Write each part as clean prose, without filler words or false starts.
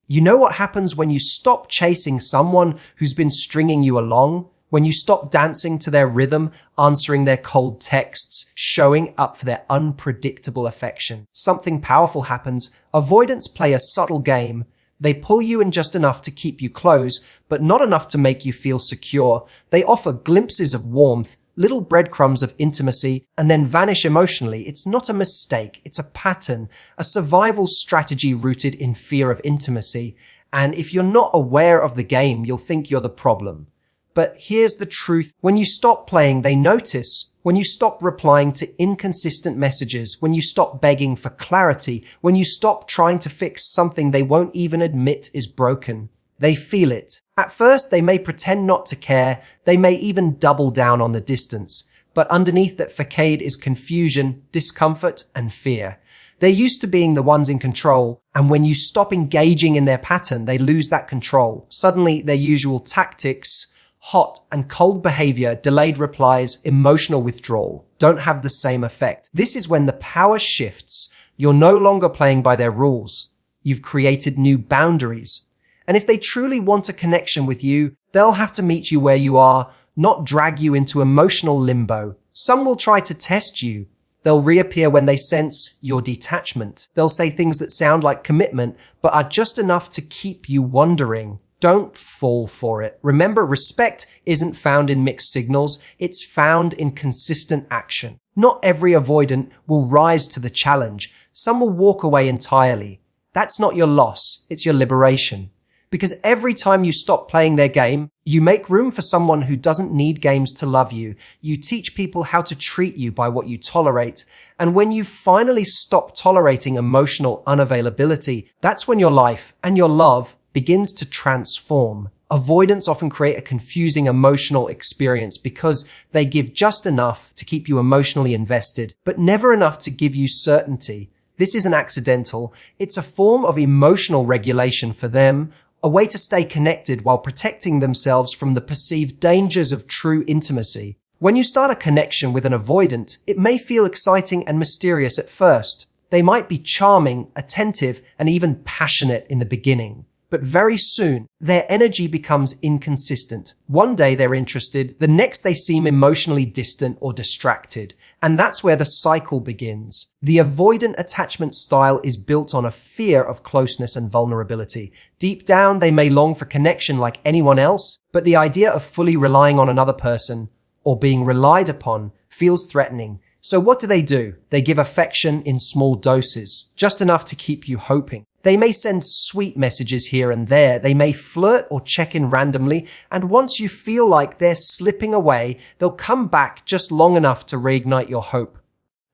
You know what happens when you stop chasing someone who's been stringing you along? When you stop dancing to their rhythm, answering their cold texts, showing up for their unpredictable affection. Something powerful happens. Avoidants play a subtle game. They pull you in just enough to keep you close, but not enough to make you feel secure. They offer glimpses of warmth, little breadcrumbs of intimacy, and then vanish emotionally. It's not a mistake. It's a pattern, a survival strategy rooted in fear of intimacy. And if you're not aware of the game, you'll think you're the problem. But here's the truth. When you stop playing, they notice. When you stop replying to inconsistent messages, when you stop begging for clarity, when you stop trying to fix something they won't even admit is broken, they feel it. At first, they may pretend not to care. They may even double down on the distance. But underneath that facade is confusion, discomfort, and fear. They're used to being the ones in control, and when you stop engaging in their pattern, they lose that control. Suddenly, their usual tactics, hot and cold behavior, delayed replies, emotional withdrawal, don't have the same effect. This is when the power shifts. You're no longer playing by their rules. You've created new boundaries. And if they truly want a connection with you, they'll have to meet you where you are, not drag you into emotional limbo. Some will try to test you. They'll reappear when they sense your detachment. They'll say things that sound like commitment, but are just enough to keep you wondering. Don't fall for it. Remember, respect isn't found in mixed signals. It's found in consistent action. Not every avoidant will rise to the challenge. Some will walk away entirely. That's not your loss. It's your liberation. Because every time you stop playing their game, you make room for someone who doesn't need games to love you. You teach people how to treat you by what you tolerate. And when you finally stop tolerating emotional unavailability, that's when your life and your love begins to transform. Avoidants often create a confusing emotional experience because they give just enough to keep you emotionally invested, but never enough to give you certainty. This isn't accidental. It's a form of emotional regulation for them, a way to stay connected while protecting themselves from the perceived dangers of true intimacy. When you start a connection with an avoidant, it may feel exciting and mysterious at first. They might be charming, attentive, and even passionate in the beginning. But very soon, their energy becomes inconsistent. One day they're interested, the next they seem emotionally distant or distracted. And that's where the cycle begins. The avoidant attachment style is built on a fear of closeness and vulnerability. Deep down, they may long for connection like anyone else, but the idea of fully relying on another person or being relied upon feels threatening. So what do? They give affection in small doses, just enough to keep you hoping. They may send sweet messages here and there. They may flirt or check in randomly. And once you feel like they're slipping away, they'll come back just long enough to reignite your hope.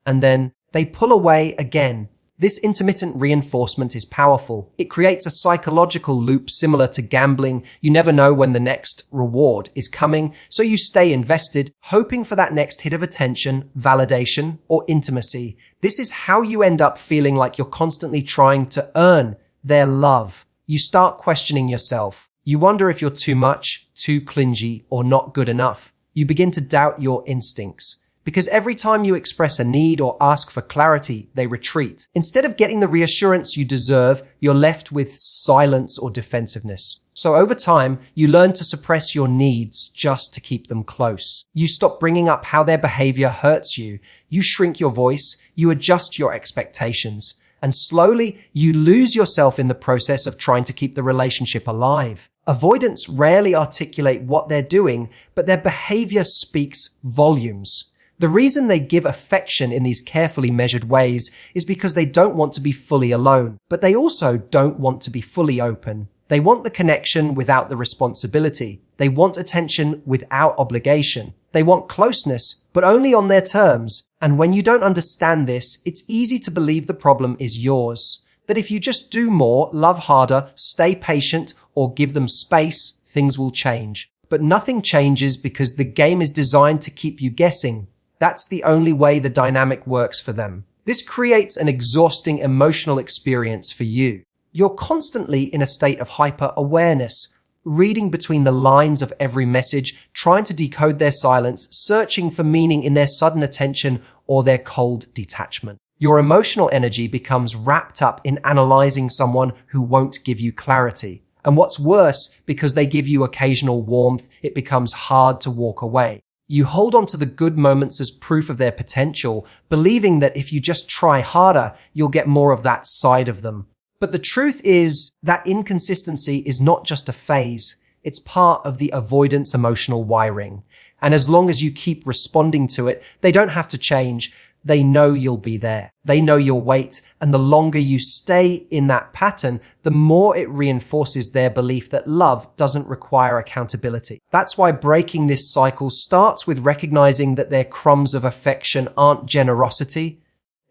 And then they pull away again. This intermittent reinforcement is powerful. It creates a psychological loop similar to gambling. You never know when the next reward is coming, so you stay invested, hoping for that next hit of attention, validation, or intimacy. This is how you end up feeling like you're constantly trying to earn their love. You start questioning yourself. You wonder if you're too much, too clingy, or not good enough. You begin to doubt your instincts. Because every time you express a need or ask for clarity, they retreat. Instead of getting the reassurance you deserve, you're left with silence or defensiveness. So over time, you learn to suppress your needs just to keep them close. You stop bringing up how their behavior hurts you. You shrink your voice. You adjust your expectations. And slowly, you lose yourself in the process of trying to keep the relationship alive. Avoidants rarely articulate what they're doing, but their behavior speaks volumes. The reason they give affection in these carefully measured ways is because they don't want to be fully alone, but they also don't want to be fully open. They want the connection without the responsibility. They want attention without obligation. They want closeness, but only on their terms. And when you don't understand this, it's easy to believe the problem is yours. That if you just do more, love harder, stay patient, or give them space, things will change. But nothing changes because the game is designed to keep you guessing. That's the only way the dynamic works for them. This creates an exhausting emotional experience for you. You're constantly in a state of hyper-awareness, reading between the lines of every message, trying to decode their silence, searching for meaning in their sudden attention or their cold detachment. Your emotional energy becomes wrapped up in analyzing someone who won't give you clarity. And what's worse, because they give you occasional warmth, it becomes hard to walk away. You hold on to the good moments as proof of their potential, believing that if you just try harder, you'll get more of that side of them. But the truth is that inconsistency is not just a phase. It's part of the avoidance emotional wiring. And as long as you keep responding to it, they don't have to change. They know you'll be there. They know you'll wait. And the longer you stay in that pattern, the more it reinforces their belief that love doesn't require accountability. That's why breaking this cycle starts with recognizing that their crumbs of affection aren't generosity,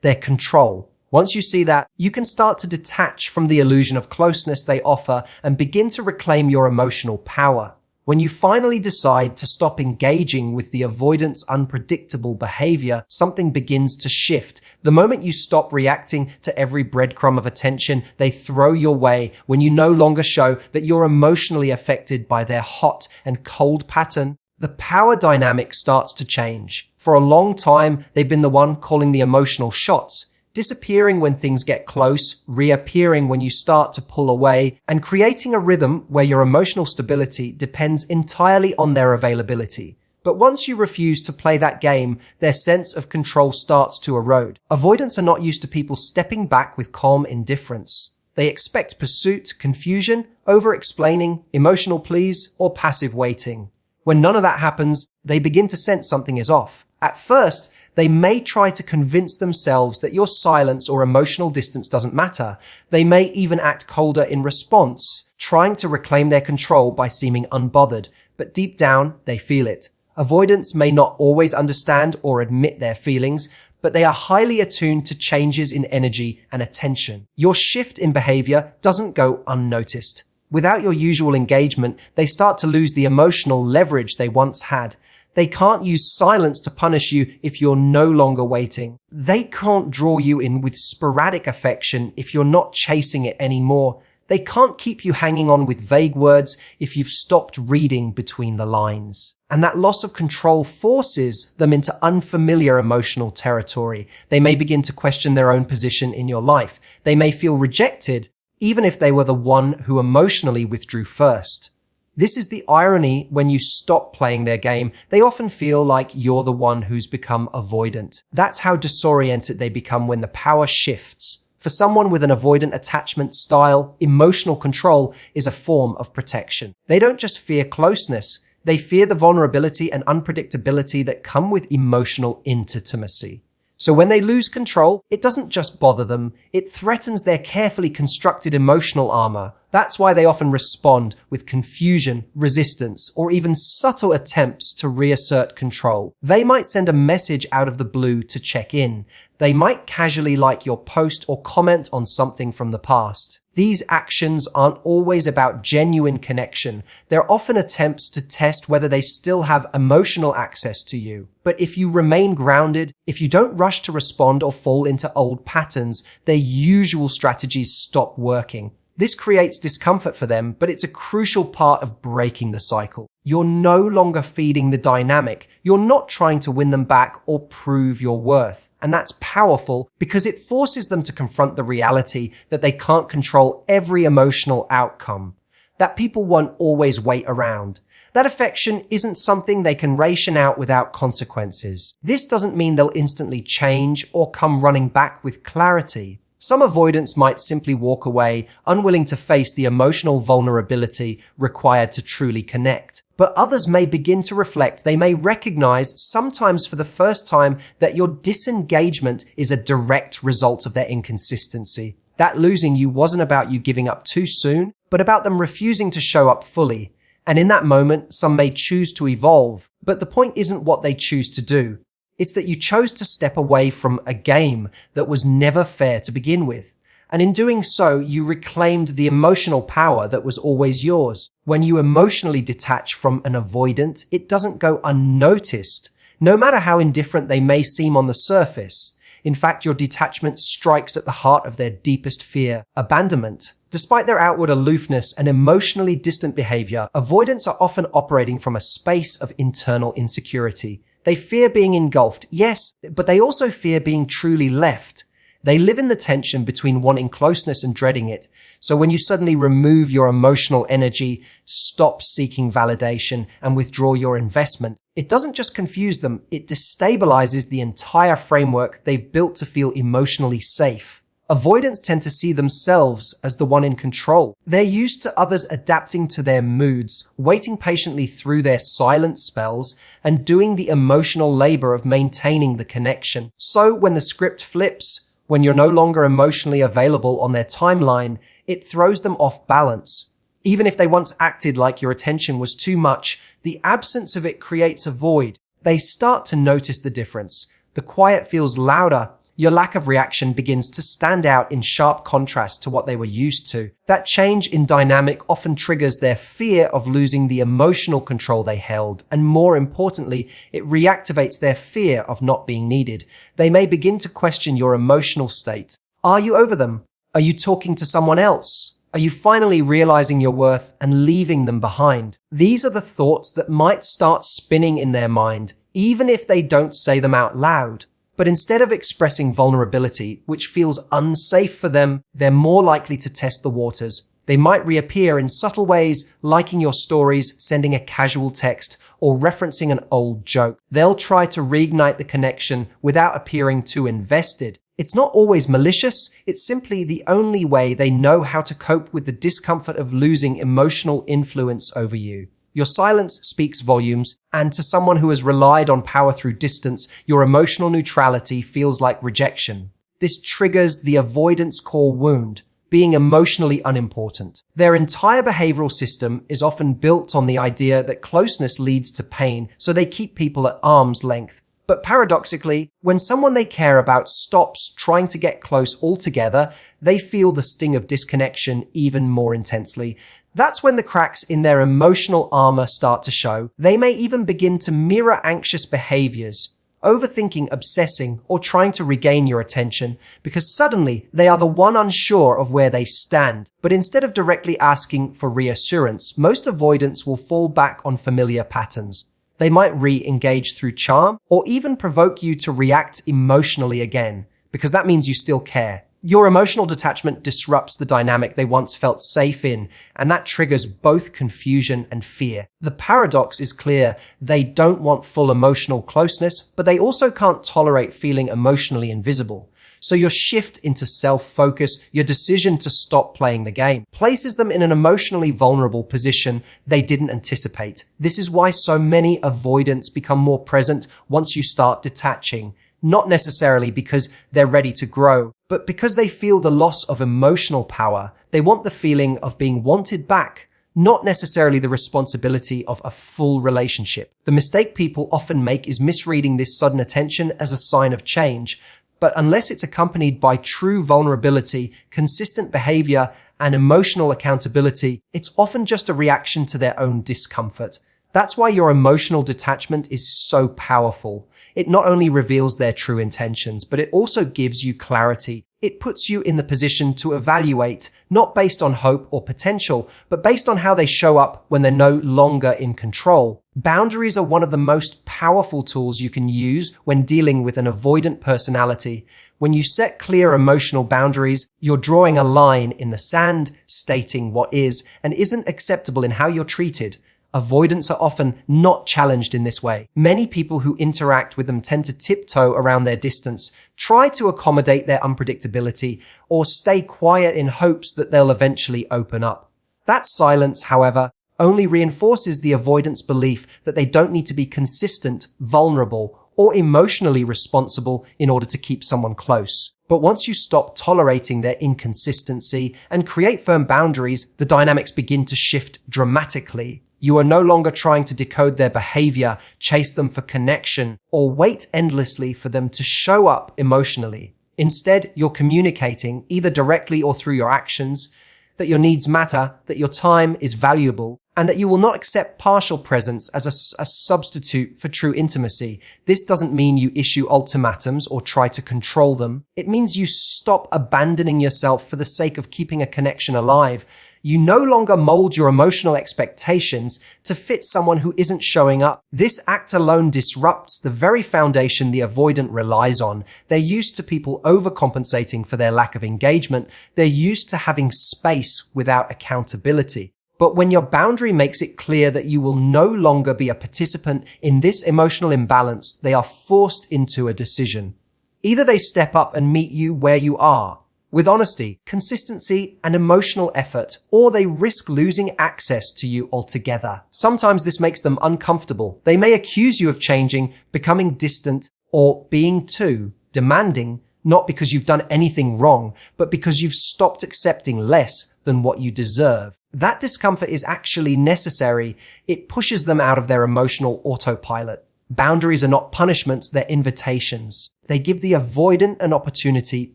they're control. Once you see that, you can start to detach from the illusion of closeness they offer and begin to reclaim your emotional power. When you finally decide to stop engaging with the avoidant's unpredictable behavior, something begins to shift. The moment you stop reacting to every breadcrumb of attention they throw your way, when you no longer show that you're emotionally affected by their hot and cold pattern, the power dynamic starts to change. For a long time, they've been the one calling the emotional shots, disappearing when things get close, reappearing when you start to pull away, and creating a rhythm where your emotional stability depends entirely on their availability. But once you refuse to play that game, their sense of control starts to erode. Avoidants are not used to people stepping back with calm indifference. They expect pursuit, confusion, over-explaining, emotional pleas, or passive waiting. When none of that happens, they begin to sense something is off. At first, they may try to convince themselves that your silence or emotional distance doesn't matter. They may even act colder in response, trying to reclaim their control by seeming unbothered. But deep down, they feel it. Avoidants may not always understand or admit their feelings, but they are highly attuned to changes in energy and attention. Your shift in behavior doesn't go unnoticed. Without your usual engagement, they start to lose the emotional leverage they once had. They can't use silence to punish you if you're no longer waiting. They can't draw you in with sporadic affection if you're not chasing it anymore. They can't keep you hanging on with vague words if you've stopped reading between the lines. And that loss of control forces them into unfamiliar emotional territory. They may begin to question their own position in your life. They may feel rejected, even if they were the one who emotionally withdrew first. This is the irony when you stop playing their game. They often feel like you're the one who's become avoidant. That's how disoriented they become when the power shifts. For someone with an avoidant attachment style, emotional control is a form of protection. They don't just fear closeness, they fear the vulnerability and unpredictability that come with emotional intimacy. So when they lose control, it doesn't just bother them, it threatens their carefully constructed emotional armor. That's why they often respond with confusion, resistance, or even subtle attempts to reassert control. They might send a message out of the blue to check in. They might casually like your post or comment on something from the past. These actions aren't always about genuine connection. They're often attempts to test whether they still have emotional access to you. But if you remain grounded, if you don't rush to respond or fall into old patterns, their usual strategies stop working. This creates discomfort for them, but it's a crucial part of breaking the cycle. You're no longer feeding the dynamic. You're not trying to win them back or prove your worth. And that's powerful because it forces them to confront the reality that they can't control every emotional outcome, that people won't always wait around. That affection isn't something they can ration out without consequences. This doesn't mean they'll instantly change or come running back with clarity. Some avoidants might simply walk away, unwilling to face the emotional vulnerability required to truly connect. But others may begin to reflect. They may recognize, sometimes for the first time, that your disengagement is a direct result of their inconsistency. That losing you wasn't about you giving up too soon, but about them refusing to show up fully. And in that moment, some may choose to evolve. But the point isn't what they choose to do. It's that you chose to step away from a game that was never fair to begin with. And in doing so, you reclaimed the emotional power that was always yours. When you emotionally detach from an avoidant, it doesn't go unnoticed, no matter how indifferent they may seem on the surface. In fact, your detachment strikes at the heart of their deepest fear, abandonment. Despite their outward aloofness and emotionally distant behavior, avoidants are often operating from a space of internal insecurity. They fear being engulfed, yes, but they also fear being truly left. They live in the tension between wanting closeness and dreading it. So when you suddenly remove your emotional energy, stop seeking validation, and withdraw your investment, it doesn't just confuse them, it destabilizes the entire framework they've built to feel emotionally safe. Avoidants tend to see themselves as the one in control. They're used to others adapting to their moods, waiting patiently through their silent spells, and doing the emotional labor of maintaining the connection. So when the script flips, when you're no longer emotionally available on their timeline, it throws them off balance. Even if they once acted like your attention was too much, the absence of it creates a void. They start to notice the difference. The quiet feels louder. Your lack of reaction begins to stand out in sharp contrast to what they were used to. That change in dynamic often triggers their fear of losing the emotional control they held, and more importantly, it reactivates their fear of not being needed. They may begin to question your emotional state. Are you over them? Are you talking to someone else? Are you finally realizing your worth and leaving them behind? These are the thoughts that might start spinning in their mind, even if they don't say them out loud. But instead of expressing vulnerability, which feels unsafe for them, they're more likely to test the waters. They might reappear in subtle ways, liking your stories, sending a casual text, or referencing an old joke. They'll try to reignite the connection without appearing too invested. It's not always malicious, it's simply the only way they know how to cope with the discomfort of losing emotional influence over you. Your silence speaks volumes, and to someone who has relied on power through distance, your emotional neutrality feels like rejection. This triggers the avoidance core wound, being emotionally unimportant. Their entire behavioral system is often built on the idea that closeness leads to pain, so they keep people at arm's length. But paradoxically, when someone they care about stops trying to get close altogether, they feel the sting of disconnection even more intensely. That's when the cracks in their emotional armor start to show. They may even begin to mirror anxious behaviors, overthinking, obsessing, or trying to regain your attention, because suddenly they are the one unsure of where they stand. But instead of directly asking for reassurance, most avoidants will fall back on familiar patterns. They might re-engage through charm, or even provoke you to react emotionally again, because that means you still care. Your emotional detachment disrupts the dynamic they once felt safe in, and that triggers both confusion and fear. The paradox is clear. They don't want full emotional closeness, but they also can't tolerate feeling emotionally invisible. So your shift into self-focus, your decision to stop playing the game, places them in an emotionally vulnerable position they didn't anticipate. This is why so many avoidants become more present once you start detaching. Not necessarily because they're ready to grow, but because they feel the loss of emotional power. They want the feeling of being wanted back, not necessarily the responsibility of a full relationship. The mistake people often make is misreading this sudden attention as a sign of change. But unless it's accompanied by true vulnerability, consistent behavior, and emotional accountability, it's often just a reaction to their own discomfort. That's why your emotional detachment is so powerful. It not only reveals their true intentions, but it also gives you clarity. It puts you in the position to evaluate, not based on hope or potential, but based on how they show up when they're no longer in control. Boundaries are one of the most powerful tools you can use when dealing with an avoidant personality. When you set clear emotional boundaries, you're drawing a line in the sand, stating what is and isn't acceptable in how you're treated. Avoidants are often not challenged in this way. Many people who interact with them tend to tiptoe around their distance, try to accommodate their unpredictability, or stay quiet in hopes that they'll eventually open up. That silence, however, only reinforces the avoidant's belief that they don't need to be consistent, vulnerable, or emotionally responsible in order to keep someone close. But once you stop tolerating their inconsistency and create firm boundaries, the dynamics begin to shift dramatically. You are no longer trying to decode their behavior, chase them for connection, or wait endlessly for them to show up emotionally. Instead, you're communicating, either directly or through your actions, that your needs matter, that your time is valuable, and that you will not accept partial presence as a substitute for true intimacy. This doesn't mean you issue ultimatums or try to control them. It means you stop abandoning yourself for the sake of keeping a connection alive. You no longer mold your emotional expectations to fit someone who isn't showing up. This act alone disrupts the very foundation the avoidant relies on. They're used to people overcompensating for their lack of engagement. They're used to having space without accountability. But when your boundary makes it clear that you will no longer be a participant in this emotional imbalance, they are forced into a decision. Either they step up and meet you where you are, with honesty, consistency, and emotional effort, or they risk losing access to you altogether. Sometimes this makes them uncomfortable. They may accuse you of changing, becoming distant, or being too demanding, not because you've done anything wrong, but because you've stopped accepting less than what you deserve. That discomfort is actually necessary. It pushes them out of their emotional autopilot. Boundaries are not punishments, they're invitations. They give the avoidant an opportunity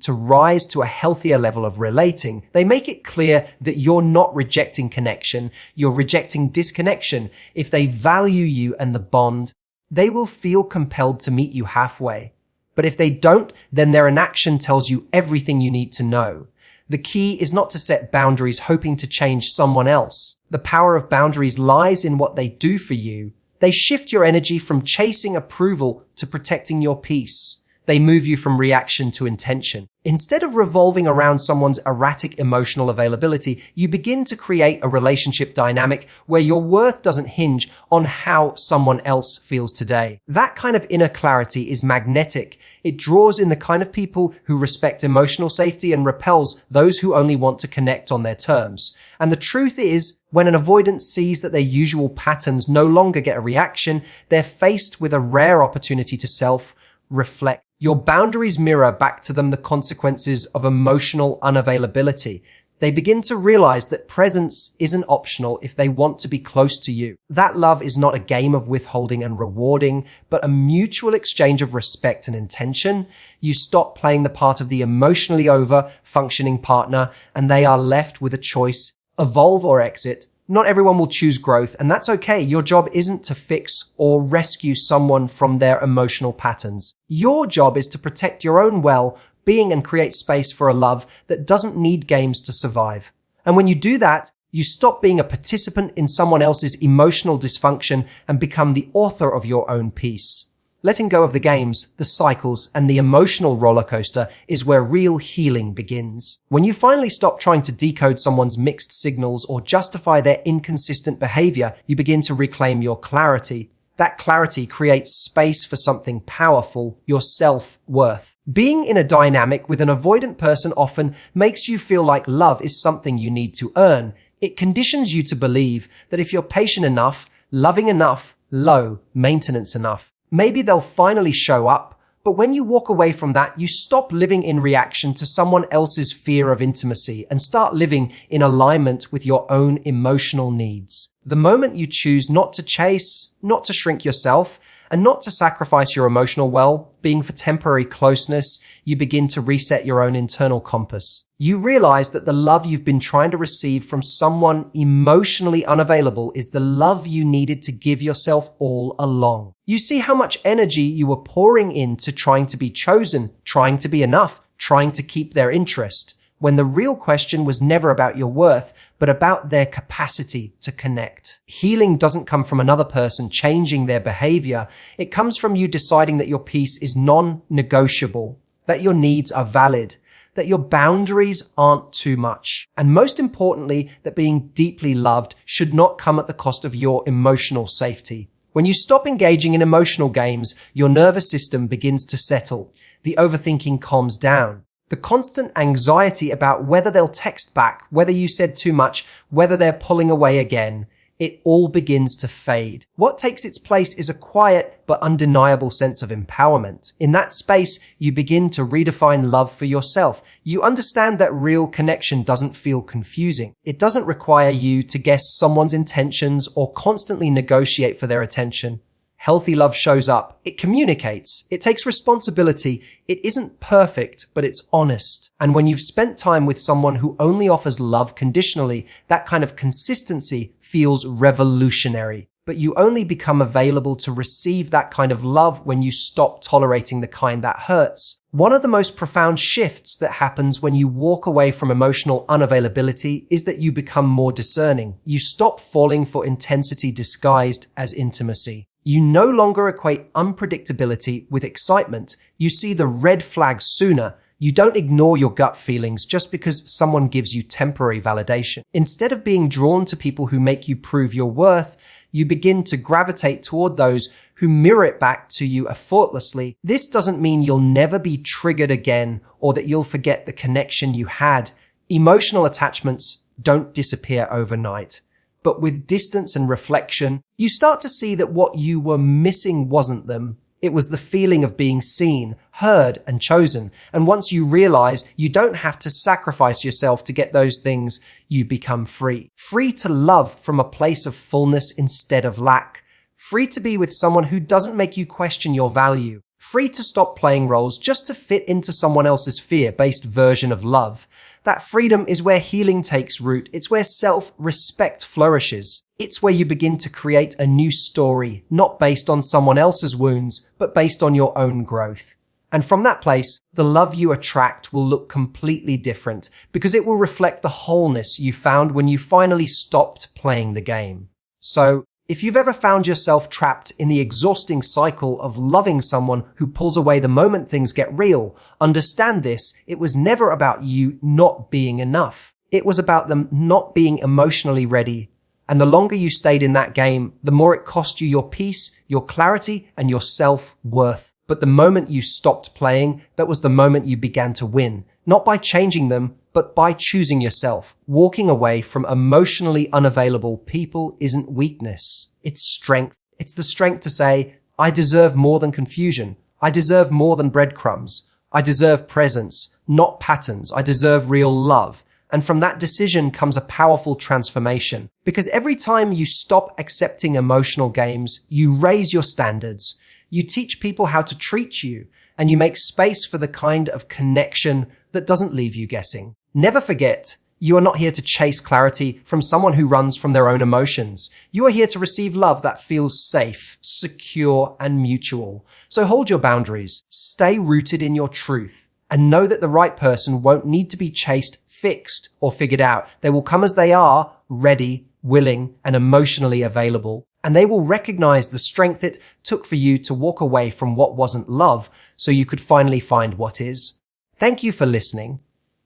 to rise to a healthier level of relating. They make it clear that you're not rejecting connection, you're rejecting disconnection. If they value you and the bond, they will feel compelled to meet you halfway. But if they don't, then their inaction tells you everything you need to know. The key is not to set boundaries hoping to change someone else. The power of boundaries lies in what they do for you. They shift your energy from chasing approval to protecting your peace. They move you from reaction to intention. Instead of revolving around someone's erratic emotional availability, you begin to create a relationship dynamic where your worth doesn't hinge on how someone else feels today. That kind of inner clarity is magnetic. It draws in the kind of people who respect emotional safety and repels those who only want to connect on their terms. And the truth is, when an avoidant sees that their usual patterns no longer get a reaction, they're faced with a rare opportunity to self-reflect. Your boundaries mirror back to them the consequences of emotional unavailability. They begin to realize that presence isn't optional if they want to be close to you. That love is not a game of withholding and rewarding, but a mutual exchange of respect and intention. You stop playing the part of the emotionally over-functioning partner, and they are left with a choice: evolve or exit. Not everyone will choose growth, and that's okay. Your job isn't to fix or rescue someone from their emotional patterns. Your job is to protect your own well-being and create space for a love that doesn't need games to survive. And when you do that, you stop being a participant in someone else's emotional dysfunction and become the author of your own peace. Letting go of the games, the cycles, and the emotional roller coaster is where real healing begins. When you finally stop trying to decode someone's mixed signals or justify their inconsistent behavior, you begin to reclaim your clarity. That clarity creates space for something powerful: your self-worth. Being in a dynamic with an avoidant person often makes you feel like love is something you need to earn. It conditions you to believe that if you're patient enough, loving enough, low maintenance enough, maybe they'll finally show up. But when you walk away from that, you stop living in reaction to someone else's fear of intimacy and start living in alignment with your own emotional needs. The moment you choose not to chase, not to shrink yourself, and not to sacrifice your emotional well-being for temporary closeness, you begin to reset your own internal compass. You realize that the love you've been trying to receive from someone emotionally unavailable is the love you needed to give yourself all along. You see how much energy you were pouring into trying to be chosen, trying to be enough, trying to keep their interest, when the real question was never about your worth, but about their capacity to connect. Healing doesn't come from another person changing their behavior. It comes from you deciding that your peace is non-negotiable, that your needs are valid, that your boundaries aren't too much, and most importantly, that being deeply loved should not come at the cost of your emotional safety. When you stop engaging in emotional games, your nervous system begins to settle. The overthinking calms down. The constant anxiety about whether they'll text back, whether you said too much, whether they're pulling away again, it all begins to fade. What takes its place is a quiet but undeniable sense of empowerment. In that space, you begin to redefine love for yourself. You understand that real connection doesn't feel confusing. It doesn't require you to guess someone's intentions or constantly negotiate for their attention. Healthy love shows up. It communicates. It takes responsibility. It isn't perfect, but it's honest. And when you've spent time with someone who only offers love conditionally, that kind of consistency feels revolutionary. But you only become available to receive that kind of love when you stop tolerating the kind that hurts. One of the most profound shifts that happens when you walk away from emotional unavailability is that you become more discerning. You stop falling for intensity disguised as intimacy. You no longer equate unpredictability with excitement. You see the red flags sooner. You don't ignore your gut feelings just because someone gives you temporary validation. Instead of being drawn to people who make you prove your worth, you begin to gravitate toward those who mirror it back to you effortlessly. This doesn't mean you'll never be triggered again or that you'll forget the connection you had. Emotional attachments don't disappear overnight. But with distance and reflection, you start to see that what you were missing wasn't them. It was the feeling of being seen, heard, and chosen. And once you realize you don't have to sacrifice yourself to get those things, you become free. Free to love from a place of fullness instead of lack. Free to be with someone who doesn't make you question your value. Free to stop playing roles just to fit into someone else's fear-based version of love. That freedom is where healing takes root. It's where self-respect flourishes. It's where you begin to create a new story, not based on someone else's wounds, but based on your own growth. And from that place, the love you attract will look completely different because it will reflect the wholeness you found when you finally stopped playing the game. So, if you've ever found yourself trapped in the exhausting cycle of loving someone who pulls away the moment things get real, understand this: it was never about you not being enough. It was about them not being emotionally ready. And the longer you stayed in that game, the more it cost you your peace, your clarity, and your self-worth. But the moment you stopped playing, that was the moment you began to win. Not by changing them, but by choosing yourself. Walking away from emotionally unavailable people isn't weakness. It's strength. It's the strength to say, I deserve more than confusion. I deserve more than breadcrumbs. I deserve presence, not patterns. I deserve real love. And from that decision comes a powerful transformation. Because every time you stop accepting emotional games, you raise your standards. You teach people how to treat you, and you make space for the kind of connection that doesn't leave you guessing. Never forget, you are not here to chase clarity from someone who runs from their own emotions. You are here to receive love that feels safe, secure, and mutual. So hold your boundaries, stay rooted in your truth, and know that the right person won't need to be chased, fixed, or figured out. They will come as they are, ready, willing, and emotionally available. And they will recognize the strength it took for you to walk away from what wasn't love so you could finally find what is. Thank you for listening.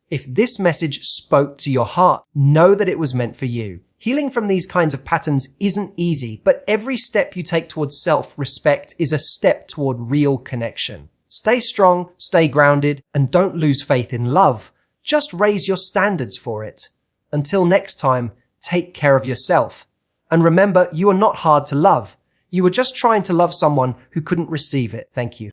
If this message spoke to your heart, know that it was meant for you. Healing from these kinds of patterns isn't easy, but every step you take towards self-respect is a step toward real connection. Stay strong, stay grounded, and don't lose faith in love. Just raise your standards for it. Until next time, take care of yourself. And remember, you are not hard to love. You were just trying to love someone who couldn't receive it. Thank you.